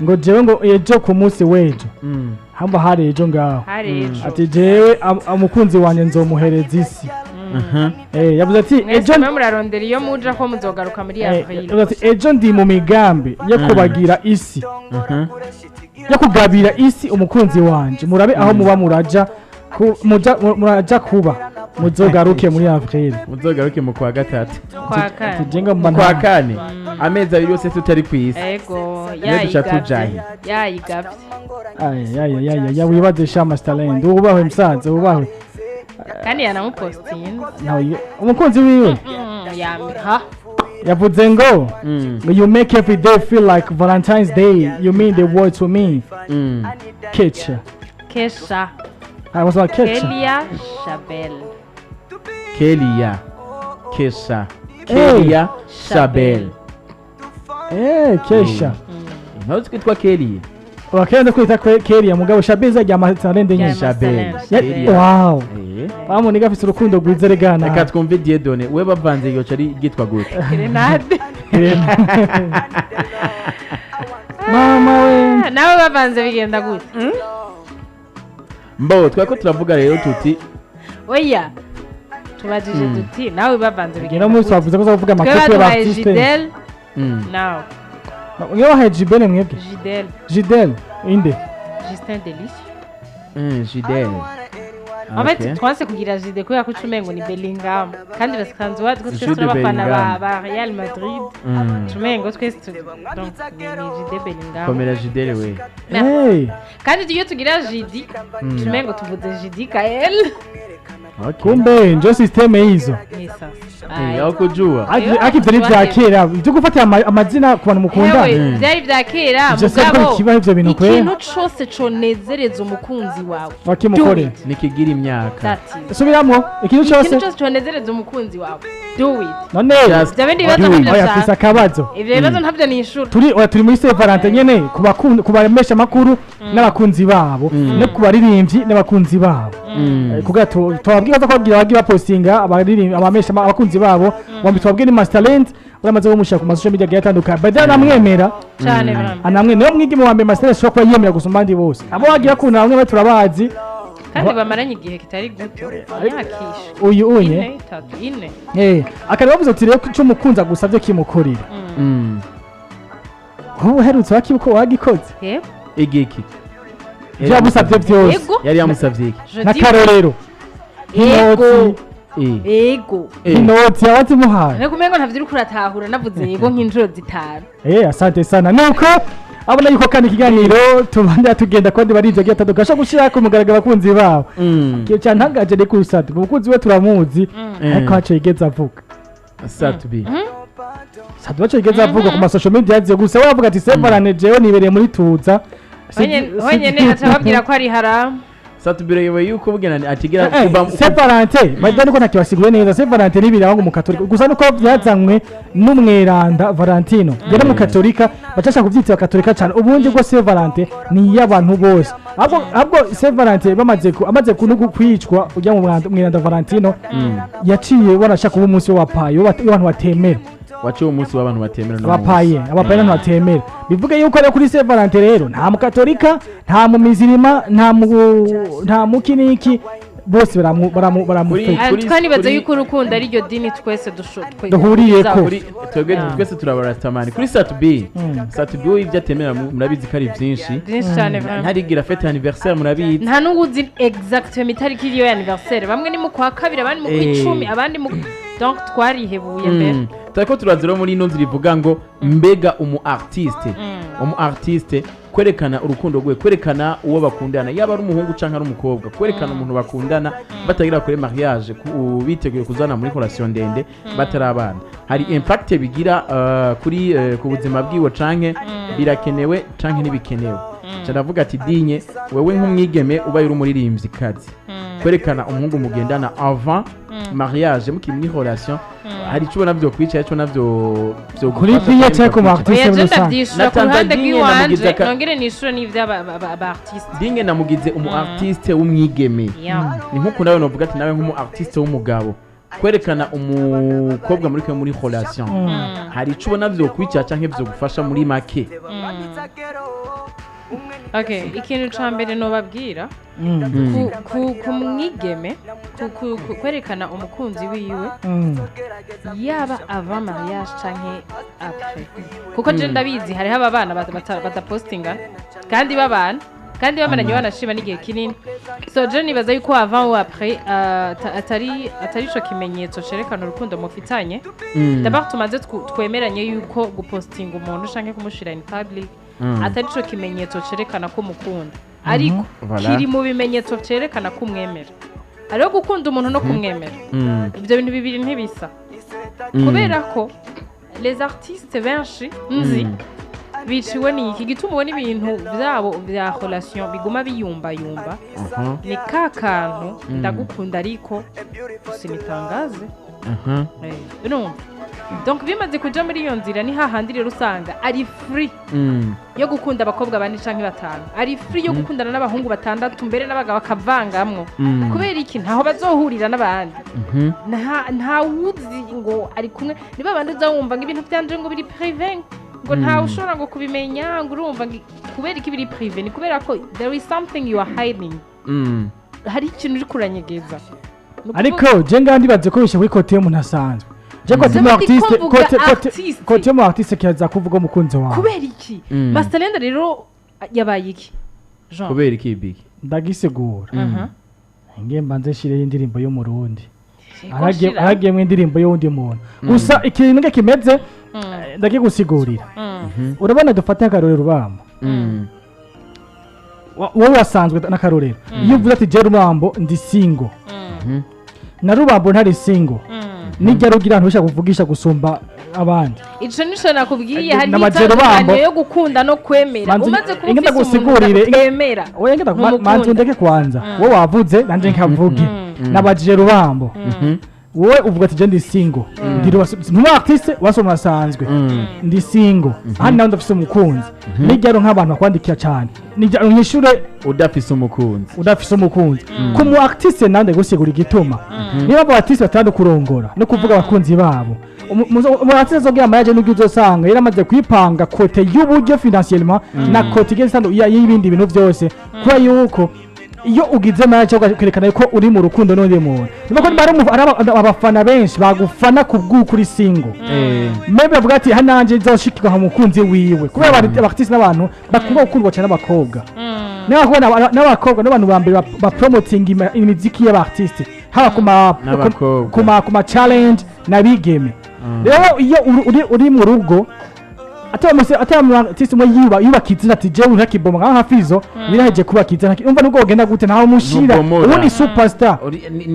ngo jewe ngo ejo ku munsi w'ejo hamba hari ejo ngaho ati jewe umukunzi wanje nzomuhereza isi yavuze ati ejo murarondera iyo muja ko muzogaruka muri avril ati ejo ndi mu migambi yo kubagira isi yo kugabira isi umukunzi wanje murabe aho muba muraja kuba muzogaruke muri avril muzogaruke mu kwa gatatu kwa kane amezi abiri yose tutari kwisi ego yayigavye wibaze sha Masterland ubahwe msanze ubahwe kandi yanamupostinze umukunzi wiwe yavuze ngo you make every day feel like Valentine's Day you mean the world to me Kesha Kelia Chabel Kesha ntazi kwitwa Kelia wakenda kwita Kelia mugabo Shabeza rya Masterland nyine Chabel wow bamuni gafise urukundo rwizere gana reka twumve Diedone we bavanze yoca ari gitwa gute Grenade mama we nawe bavanze bigenda gute mbo twako turavuga rero tuti oya tubajije duti nawe bavanze bigenda gute twavuze ko zavuga amakopi y'abartiste nawe ngiye wahe Jibel mwebwe Jidel inde Justin Delice Jidel Abati twanse kugira Jide ko yakucumengo ni Bellingham kandi basanzwe wazi ko twese turabafana ba Real Madrid cumengo twese donc ni Jide Bellingham komera Jidel we kandi tugiye tugira Jidi cumengo tuvuze Jidi Kael kumbe njo systeme hizo yao kujua akivyo ni vya kera byo gufata amazina ku bantu mukunda byari vya kera mugabo ikintu cyose conezereza umukunzi wawe wakimukore nikigira imyaka subiramo ikintu cyose conezereza umukunzi wawe do it none byabendi bibazo ntabyo yafisa akabazo ivyo bibazo ntabyo ni ishuri turi muri Saint Valentin nyene kubamesha makuru n'abakunzi babo no kubaririmbyi n'abakunzi babo kugira twabwira ko bagira bagira postinga abaririmbi abamesha abakunzi babo wambi twabwira ni Masterland uramaze gumusha ku social media gatandukanye bada namwemera cyane bramwe anamwe niyo mwigi mu wambe Masterland shoko yemera gusumba ndi bose abo bagira kuna bamwe baturabazi kandi bamaranye igihe kitari guto yakisha uyu unye akari bavuze ati rero cyo mukunza gusavye kimukorera ubu herutse wakibuko wagikoze igiki byabusavye byose yari yamusavye iki nakarorero ego inoti yawati muhaye ne kumengo ntavyo uri kuratahura navuze yego nk'injuro zitanu asante sana nuko abona yuko kandi ikiganiro tubanda tugenda kwandi barije gatadukasha gushira ku mugaragara bakunzi babo kiyo cyantangaje ne kusatu umukunzi we turamuzi ariko hace yigeza avuga Satbi Satu wacho yigeza avuga ku social media yagiye gusa wavuga ati Severane jewe nibereye muri tuza Wenyene atababwira ko ari haramu Satubire yewe yuko bugena atigira kuba Severante badani ko ntakibasigwe neza Severante nibira ngo mu Katolika gusa nuko byazanywe n'umweranda Valentino yari mu Katolika bacasha kuvyitira Katolika cyane ubundi bwo Severante ni y'abantu bose ahubwo Severante amaze kunugu kwicwa ujya mu mweranda Valentino yaciye barashaka kuba umunsi wa payo abantu batemera wacho umunsi w'abantu batemera no abapaye n'abantu batemera bivuga yuko ari kuri Saint Valentin rero nta mu Katolika nta mu mizirima nta mu kiniki bose baramufite twanibaza yuko urukundo ari ryo dini twese duhuriyeko twese turabarastamani kuri Satbi ibyo atemera murabizi ko ari byinshi cyane ntarigira fête anniversaire murabizi nta n'ubuzi exactement itariki iriyo anniversaire bamwe ni mu kwa kabiri abandi mu kwicumi abandi mu donc twarihebuye mbere tako turazira muri ino nzira ivuga ngo mbega umu artiste kwerekana urukundo rwe kwerekana uwo bakundana yaba ari umuhungu canka ari umukobwa kwerekana umuntu bakundana batagira kure mariage biteguye kuzana muri relation ndende batarabana hari impact bigira kuri ku buzima bwiwe canke birakenewe canke nibikenewe cyanavuga ati dinye wewe nk'umwigeme ubaye uri umuririmbyi kazi kwerekana umuhungu mugendana avant mariage mukimwe relation hari cyo navyo kwica cyo navyo byo kuri piye cyako mu artiste na Tanzania giwanje nongere nishuro n'ivya aba artiste dinge namugize umu artiste w'umwigeme ni nkuko nawe novuga ati nawe nk'umu artiste w'umugabo kwerekana umukobwa muri relation hari ico ubona vyokwica canke vyogufasha muri make. Okay, ikintu ca mbere nobabwira ku mwigeme kwerekana umukunzi wiwe yaba ava mariage canke après, kuko je ndabizi hariho abana batapostinga kandi babana kandi bamaranye banashima n'igihe kinini, so je nibaza yuko avant ou après atari ico kimenyetso cerekana urukundo mufitanye. D'abord tumaze twemeranye yuko gupostinga umuntu canke kumushira in public atari ico kimenyetso cerekana ko mukunda, ariko kiri mu bimenyetso cerekana ko umwemera. Ariho gukunda umuntu no kumwemera, ibyo bintu bibiri ntibisa, kubera ko les artistes benshi nzi biciwe n'iki gituma ubona ibintu byabo bya relation biguma biyumbayumba, ni ka kantu ndagukunda ariko usinitangaze. Donc bimaze kuja muri iyo nzira ni hahandi rero usanga ari free yo gukunda abakobwa bane canke batanu, ari free yo gukundana n'abahungu batandatu mbere n'abagabo bakavangamwo, kubera iki ntaho bazohurira n'abandi, nta wuzi ngo ari kumwe niba abandi uzawumva ngo ibintu byanje ngo biri privé, ngo ntawe ushobora ngo kubimenya, ngo urumva kubera iki biri privé, ni kubera ko there is something you are hiding, hari ikintu uri kuranyegeza. Ariko je ndibaze ko bishe kuri kote y'umuntu asanzwe, je kote mu artiste kiza kuvuga umukunzi wawe kubera iki Masterland rero yabaye iki Jean, kubera iki big ndagisigura ngiye mbanze shire y'indirimbo yo mu Rundi aragiye mu indirimbo y'undi muntu gusa ikintu nge kimeze ndakigusigurira. Urabona dufate akarorero Rubambo, wowe wasanzwe n'akarorero iyo uvuze ati je Rubambo ndi single na Rubambo ntari single, nijya rugira ntushaka kuvugisha gusumba abandi. Ico nisho nakubwiye hari itandukanye yo gukunda no kwemera, umaze kuvugisha kwemera oya ngenda manzi ndeke kwanza wowe wavuze nanje nkavuge nabajije Rubambo wowe uvuga ati je ndi single ndiro mu artiste wasoma asanzwe ndi single hano nawe ndafise umukunzi, nijya ro nk'abantu bakwandikira cyane nijya unyishure udafise umukunzi ku mu artiste nande gusigura igituma niba abo artiste batandi kurongora no kuvuga abakunzi babo mu artiste zogira amayaje n'ubwo uzosanga yaramaze kwipanga kote y'uburyo financièrement na kote igensando y'ibindi bintu byose kwa yuko iyo ugize mayaje kwerekana ko uri mu rukundo n'undi muntu niba ko bari abafana benshi bagufana kubw'ukuri single maybe bavuga ati hananje nzoshikirwa mu mukunzi wiwe kubera abartiste n'abantu bakunda gukundwa cyane n'abakobwa n'abakobwa n'abantu bambere ba promoting imiziki y'abartiste haba kuma challenge nabigeme. Rero iyo uri mu rugo atama artiste mwe yubakitse ati je urakiboma nka hafizo biraheje kubakitse umva nubwo ugenda gute ntaho mushira ubu ni superstar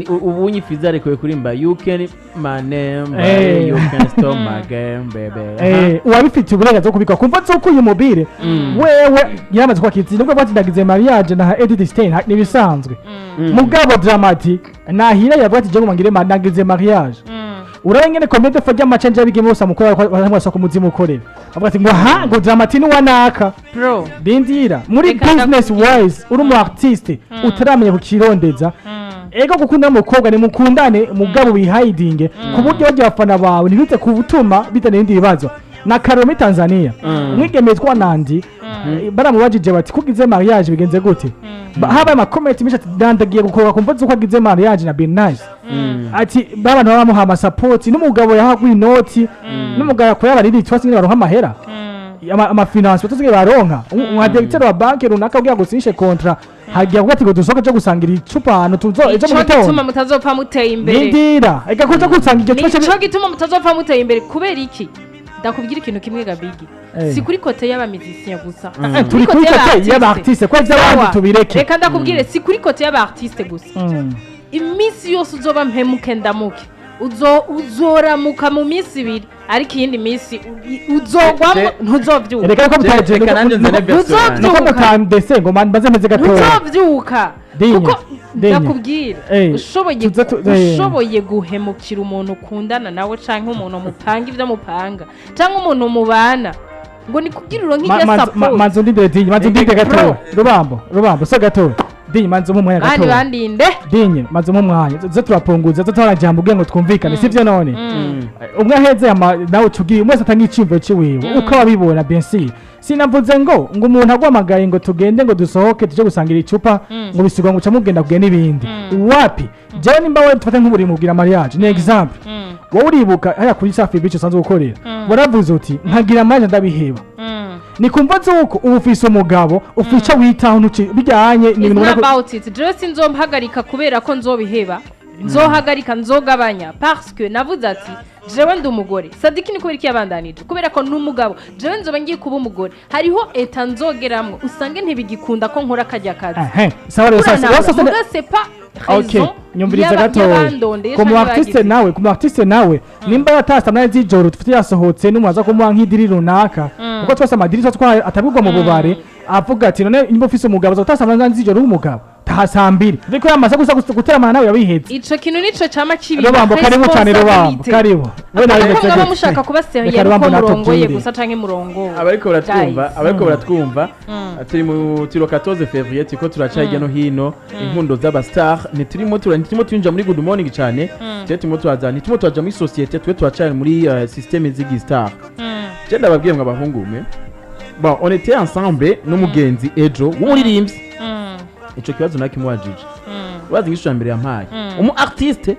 ubu nyifiza ariko kurimba you can my name you can stop my game baby uwabifite uburenganzira kubika kumva zo kuyi mobile wewe yamaze kwakitse nubwo batindagize mariage na Edith Stein nibisanzwe mugabo dramatic nahira yabwati je ngumangire mandagize mariage urengene komede fajya macanje bigeme bose mukora bamwasa kumuzimu ukorera avuga ati ngo ha ngo dramatini wanaka bro bindira muri business wise uri mu artiste utaramenye kukirondeza ego gukunda n'umukobwa ni mukundane mugabo bihidinge ku buryo bajya bafana bawe ntibite ku butuma bitane ibindi bibazo na Karomi Tanzania mwigemezwa nandi baramubajije bati kugize mariage bigenze gute haba ama comment misha dandagiye gukora kumva zo kwagize mariage na Bin Nice ati babantu bamuha ama support n'umugabo yahagwa inoti n'umugabo yakora bariri twasingire baronka amahera ama finance batuzige baronka umwadecteur wa banki runaka ugiye gusinyisha contrat hagiye kuba tigo dusoka cyo gusangira icupa hano tuzo ejo mu gitondo gituma mutazopfa muteye imbere ndira ega kuza gusangira icyo cyo gituma mutazopfa muteye imbere kubera iki ndakubwira ikintu kimwe gabigi si kuri kote y'abamizisiya gusa turi kuri kote y'abartiste kwa by'abandi tubireke reka ndakubwire si kuri kote y'abartiste gusa iminsi yose uzoba mpemuke ndamuke uzoramuka mu minsi ibiri ariko iyindi minsi uzogwamo ntuzovyuka reka ko bitaje ntuzovyuka mutandese ngo mbaze meze gato ntuzovyuka kuko ndakubwira ushoboye guhemukira umuntu ukundana nawe canke umuntu mupanga ivyo mupanga canke umuntu mubana ngo nikubwira uronke irya support manzo ndinde gato Rubambo so gato dinye manze mu mwanya bandi gato bandinde dinye manze mu mwanya zo turapunguza zo turajambo ubwe ngo twumvikane sivyo none umwe aheze nawe ucugiye umwe atanga icimvo ciwiwe uko wabibona bien sûr sinavuze ngo umuntu agwamagaye ngo tugende ngo dusohoke tuje gusangira icupa ngo bisigwa ngo camugenda kugenda ibindi wapi jewe nimba we tufate nk'uburi mubwira mariage ni example wowe uribuka haya kuri safi bico sanzwe gukorera waravuze uti nkagira mariage ndabiheba ni kumva zuko ubu ufise umugabo ufica witaho ntuci bijyanye ni ibintu about it jewe sinzompagarika kubera ko nzobiheba nzohagarika nzogabanya parce que navuze ati jewe ndi umugore sadiki ni kubera iki yabandanije kubera ko n'umugabo jewe nzoba ngiye kuba umugore hariho eta nzogeramwe usange ntibigikunda ko nkora kajya kazi sawa rero sasa mugasepa okay nyumviriza gatoya ku artiste nawe nimba yatasa naye z'ijoro tufite yasohotse n'umuza kumuha nk'idiri runaka kuko twese amadiri atabigwa mu bubare avuga ati none nimba ufise umugabo uzotasa naye z'ijoro w'umugabo tahasambiri ariko yamaze gusa guteramana nawe yabihetse ico kintu nico cama kibi robambo karibu cyane robambo karibu we nawe ndetse mushaka kuba serieux ko murongoye gusa canke murongo abariko baratwumva turi mu tiro 14 février tiko turacaye no hino inkundo z'abastar ntiturimo twinjira muri good morning cyane turimo turaja muri societe twe turacaye muri système z'igi star cyenda babwiye ngo abahungume bon on était ensemble n'umugenzi ejo w'umuririmbyi ico kibazo nakimwajije wazi ngisho mbere yampaye umu artiste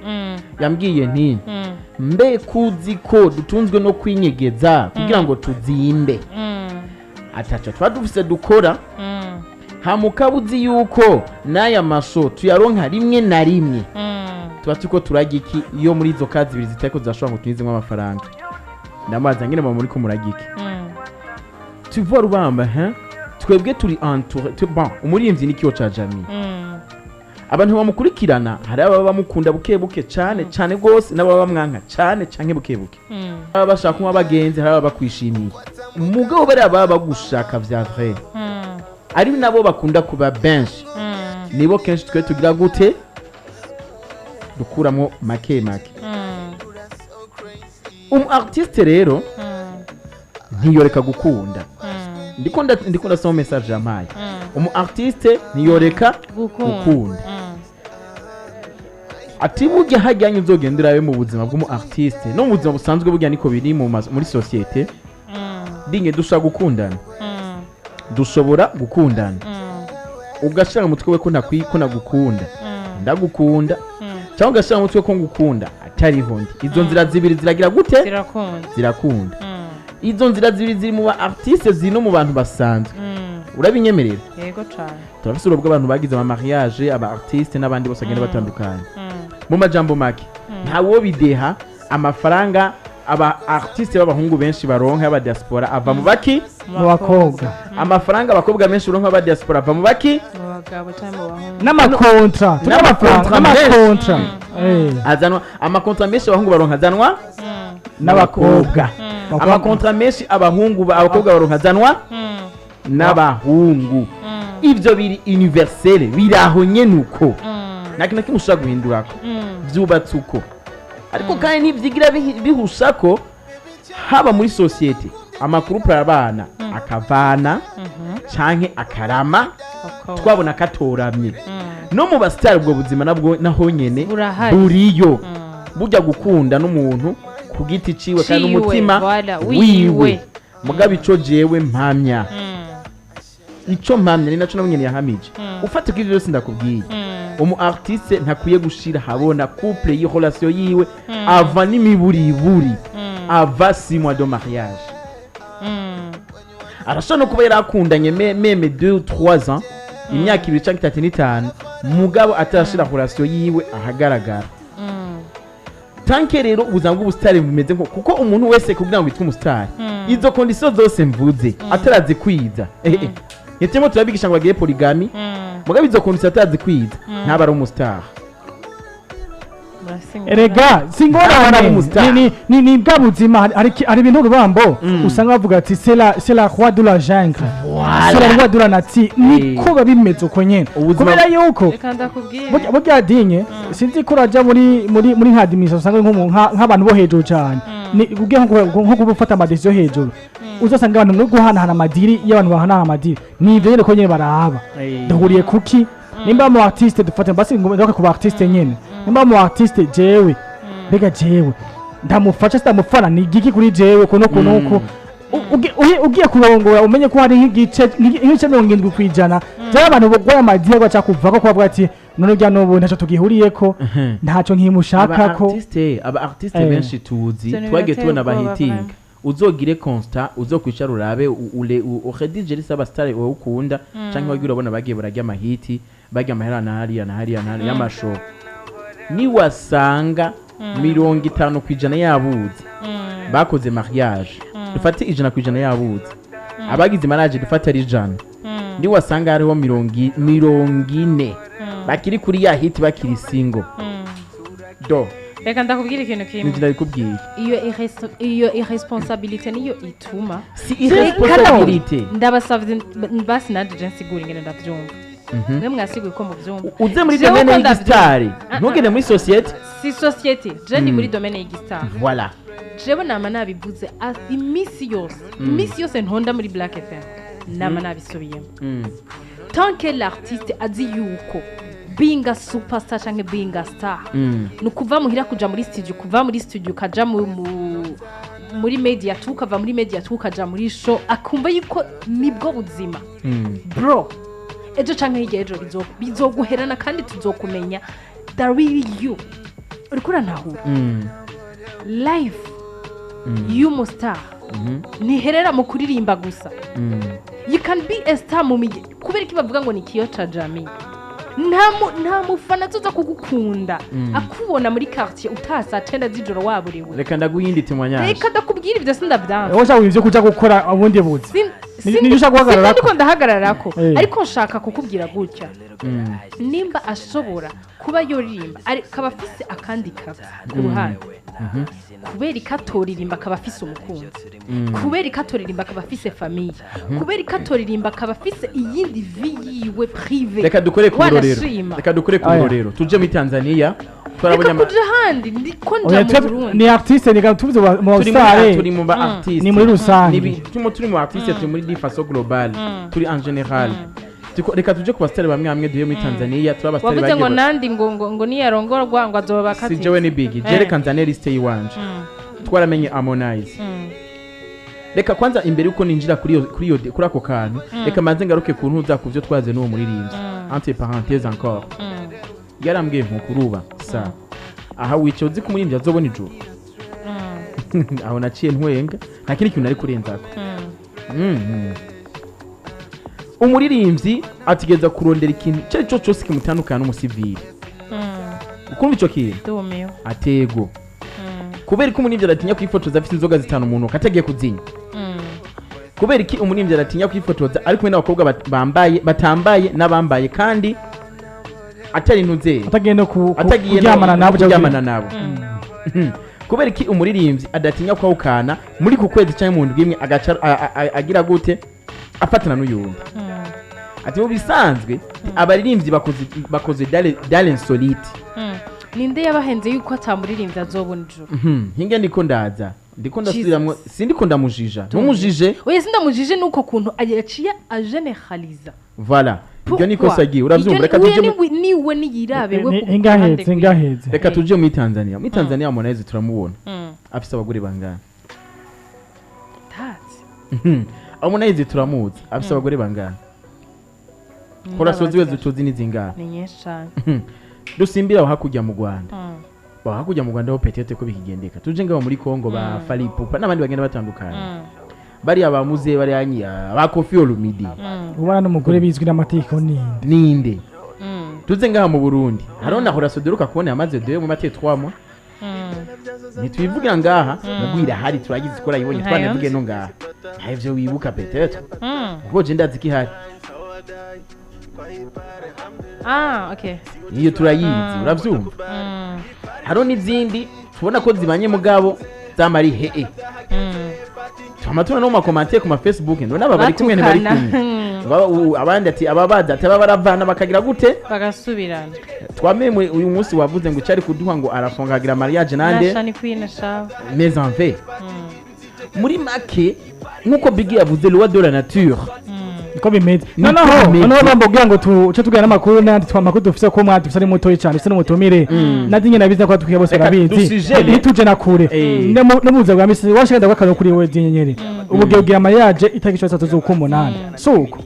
yambwiye nti mbe kuzi ko dutunzwe no kwinyegeza kugira ngo tuzimbe atacha twadufise dukora hamukabuzi yuko naya masho tuyaronka rimwe na rimwe tuba tuko turagiki iyo muri izo kazi biri zitako zashobora kutunizemo amafaranga ndamaza ngene muri ko muragiki tu vois rubamba twebwe turi entouré bon umurimvyi ni kiyo ca jami abantu bamukurikirana hari ababa bamukunda buke cyane gose n'ababa bamwanka cyane canke buke aba bashaka kuma bagenzi hari ababa bakwishimiye mugabo bari ababa bagushaka vya vrai ari nabo bakunda kuba benshi nibo kenshi twe tugira gute dukuramo make artiste rero ntiyoreka gukunda ndikunda soma message yamaye artiste ntiyoreka gukunda ati burya hajyanye uzogenderawe mu buzima bw'umu artiste no mu buzima busanzwe burya niko biri muri societe dinge dushaka gukundana dushobora gukundana ugashaka mutwe we ko nagukunda ndagukunda cyangwa ugashaka mutwe ko ngukunda atariho ndi izo nzira zibiri ziragira gute zirakunda izo nzira zibiri ziri mu ba artiste zino mu bantu basanzwe urabinyemerera yego cyane turafise urubwo abantu bagize ama mariage aba artiste n'abandi bose agenda batandukanye mu majambo make ntawo bideha amafaranga aba artiste b'abahungu benshi baronka aba diaspora ava mu baki mu bakobwa amafaranga abakobwa benshi baronka aba diaspora ava mu baki mu bagabo cyane mu bahungu n'amakontra azanwa amakontra menshi abahungu baronka azanwa n'abakobwa amakontra menshi abakobwa baronka azanwa n'abahungu ivyo biri universel biraho nyenuko nakina kimushaka guhindurako byubatse uko ariko kandi ntivyigira bihushako haba muri societe amakuru y'abana akavana canke akarama twabona katoramye no mu bastar ubwo buzima nabwo naho nyene buriyo burya gukunda n'umuntu ku giti ciwe kandi n'umutima wiwe mugabe ico jewe mpamya ico mpamya ni naco nabonyene yahamije ufate kuri byose ndakubwiye umu artiste ntakwiye gushira habona couple yi relation yiwe ava n'imiburiburi ava 6 mois de mariage arashobora kuba yarakundanye meme 2-3 ans imyaka 2 canke 3 mugabo atarashira relation yiwe ahagaragara tanke rero ubuzima bw'ubustari bumeze nko kuko umuntu wese kugira ngo yitwe umustar izo conditions zose mvuze atarazi kwiza yetemo turabigisha ngo bagiye polygamy mugabe izo conditions atarazi kwiza ntaba ari umustar erega singorane ni bwa buzima ari ibintu rubambo usanga bavuga ati c'est la roi de la jungle c'est la roi de la nature niko babimeze uko nyene kubera yuko burya dinye sinzi ko raja muri hadimisa usanga nk'abantu bo hejuru cyane ni kugira nko gufata amadesiyo hejuru uzasanga abantu muri guhanahana amadiri y'abantu bahanahana amadiri ni ibyo rero ko nyene barahaba dahuriye kuki nimba mu artiste dufate basi ngombwa ku artiste nyene nimba mu artiste jewe mbega jewe ndamufasha sitamufana ni giki kuri jewe kuno ugiye kurongora umenye ko hari nk'igice 70% by'abantu bogwa amadiye gwaca kuvako kwavuga ati none urya n'ubu ntacyo tugihuriyeko ntacyo nkimushakako aba artiste benshi tuzi twagiye tubona abahitinga uzogire constant uzokwicara urabe uredige risa abastar wowe ukunda cyangwa wagira ubona bagiye barajya amahiti bajya amahera na hariya y'amasho ni wasanga 50% yabuze bakoze mariage dufate 100% yabuze abagize mariage dufate ari 100 ni wasanga hariho 40 bakiri kuri ya hit bakiri single do reka ndakubwira ikintu kimwe nijye ndabikubwiye iyo irresponsabilité niyo ituma si irresponsabilité ndabasavye basi naje nsigura ingene ndavyumva mwe mwasiguye ko muvyumva uze muri domaine y'igitari ntugende muri societe si societe je ndi muri domaine y'igitari voilà jewe nama nabivuze imisi yose ntonda muri Black FM nama nabisubiyemo tant que l'artiste azi yuko being a superstar canke being a star nukuva muhira kuja muri studio kaja muri media tukava muri media tukaja muri show akumva yuko nibwo buzima bro ejo canke hirya ejo bizoguherana kandi tuzokumenya the real you uriko urantahura live Umu Star ntiherera mu kuririmba gusa you can be a star mu migi kubera iki bavuga ngo ni kiyoca jami nta mufana tuza kugukunda akubona muri quartier utasa 10 z'ijoro waburiwe reka ndaguhindi timwanyanje reka ndakubwira ibyo sindabyanze wowe ushaka ibyo kuja gukora ubundi buzi ni ushaka guhagarara ndiko ndahagararako ariko nshaka kukubwira gutya nimba ashobora kuba yoririmba akaba afise akandi kazi ku ruhande kubera ikatoririmba akaba afise umukunzi kubera ikatoririmba akaba afise famille kubera ikatoririmba akaba afise iyindi vie yiwe privé reka dukore ku rorero tuje muri Tanzania twarabonye kuja handi ndiko nja mu Burundi ni artiste ni tuvuze mu star turi mu ba artiste ni muri rusange turi mu artiste turi muri façon globale turi en général reka tuje ku basitari bamwe duhe muri Tanzania turi abasitari bagiye wavuze ngo nandi ngo niyarongorwa ngo azoba bakati si jewe ni big jere Tanzania liste yiwanje twaramenye Harmonize reka kwanza imbere uko ninjira kuri ako kantu reka manze ngaruke ku ntuza ku byo twaze n'uwo muririmbyi entre parenthèses encore yarambwiye nkukuruba sa aha wice uzi ko muririmbyi azobona ijuru aho naciye ntwenga nta kindi kintu nari kurenzako umuririmbyi atigeza kurondera ikintu cyo cyose kimutandukana n'umusivili ukumva icyo kintu atego kubera ko umuririmbyi aratinya kwifotoza afite inzoga zitanu umuntu katagiye kuzinya kubera iki umuririmbyi aratinya kwifotoza ariko n'abakobwa batambaye n'abambaye kandi atari intuze atagenda kuryamana nabo kubera iki umuririmbyi adatinya kwawukana muri ku kwezi cyangwa mu ndwi imwe agaca agira gute afatana n'uyundi ati mu bisanzwe abaririmbyi bakoze dale insolite ninde yabahenze yuko atamuririmbyi azobona ijuru hinge ndiko ndasubiramwo sindiko ndamujija ntumujije oya sindamujije nuko kuntu yaciye ageneraliza voilà ibyo niko sagiye uravyumva reka tuje niwe niyirabe we ingaheze reka tuje muri Tanzania Harmonize turamubona afise abagore bangana Harmonize turamuzi afise abagore bangana kora sozi weze tuzi n'izingana ni nyesha dusimbira hakujya mu Rwanda hakujya mu Rwanda ho petete ko bikigendeka tuje ngabo muri Kongo ba Falipupa n'abandi bagenda batandukanye bari abamuze bari anyiya ba Kofi Olumide ubana n'umugore bizwi n'amategeko ninde tuze ngaha mu Burundi harona hora soderuka kubona amaze de mu mate 3 mois nitwivugira ngaha mugwira hari turagize ikora yibonye twanavuge no ngaha ntavyo wibuka petete kuko je ndazi ki hari okay iyo turayizi uravyumva haro n'izindi tubona ko zibanye mugabo zamari hee tumatuna no mu commentaire ku ma Facebook ndo nababari kumwe ne bari kumwe abandi ati ababaza ati baravana bakagira gute bagasubirana twamemwe uyu munsi wavuze ngo cyari kuduha ngo arafongagira mariage nande nashani kwina shawe mais en fait muri make nkuko Biggie yavuze loi de la nature niko bimeze Niko noneho bimeze. noneho bambabwira ngo tuce tugana amakuru n'andi twamakuru dufise ko mwadufise ari mutoyi cyane se n'umutumire nadi nyine nabiza ko tukwiye bose Reka barabizi dusijene. ntituje na kure Eh. no muze bwa misi washaka ndagakaro kuri we dinyenyeri ubugebwe amayaje itariki 3 suko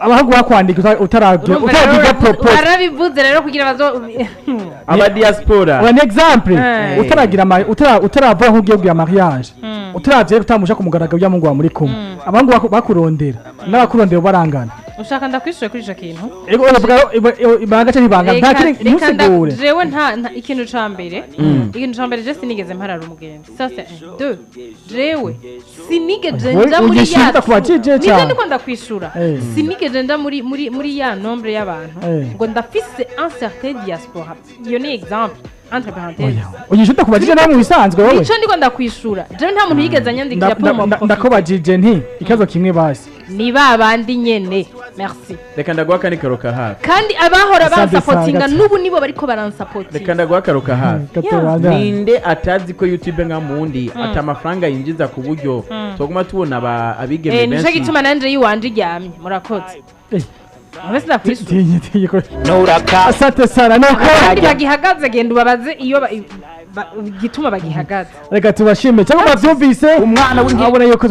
abahagu bakwandika utaragira propose barabivuze rero kugira bazo aba diaspora un exemple Eh. utaragira utarava aho ugiye kugira mariage utaravye utamusha kumugaragara bya mungu wa muri kumwe abangu bakurondera n'abakurondera barangana ushaka ndakwishure kuri ico kintu ego uravuga ibanga cyangwa ibanga nta kiri musigure jewe ikintu ca mbere je sinigeze mparara umugenzi ça c'est 1 2 jewe sinigeze nja muri ugishinda ya kubajije nize cyane ndiko ndakwishura Eh. sinigeze nja muri ya nombre y'abantu Eh. ngo ndafise un certain diaspora iyo ni exemple entre parenthèses ugishinda kubajije nawe mu bisanzwe wowe nico ndiko ndakwishura jewe nta muntu yigeze anyandikira pour mon profit ndakobajije nti ikibazo kimwe basi ni babandi nyene merci reka ndaguha akandi karo ka hafi kandi abahora Asante bansapotinga sana. n'ubu nibo bariko baransapotinga reka ndaguha akaro ka hafi Gatebanda. ninde atazi ko youtube nka mundi ati amafaranga yinjiza ku buryo tuguma tubona abigeme nico benshi gituma nanje yiwanje iryamye murakoze Eh, mbese ndakwishura tinye ko Nuraka asante sana nuko kandi bagihagaze genda ubabaze iyo gituma bagihagaze reka tubashime cyangwa bavyumvise umwana w'inge abona yuko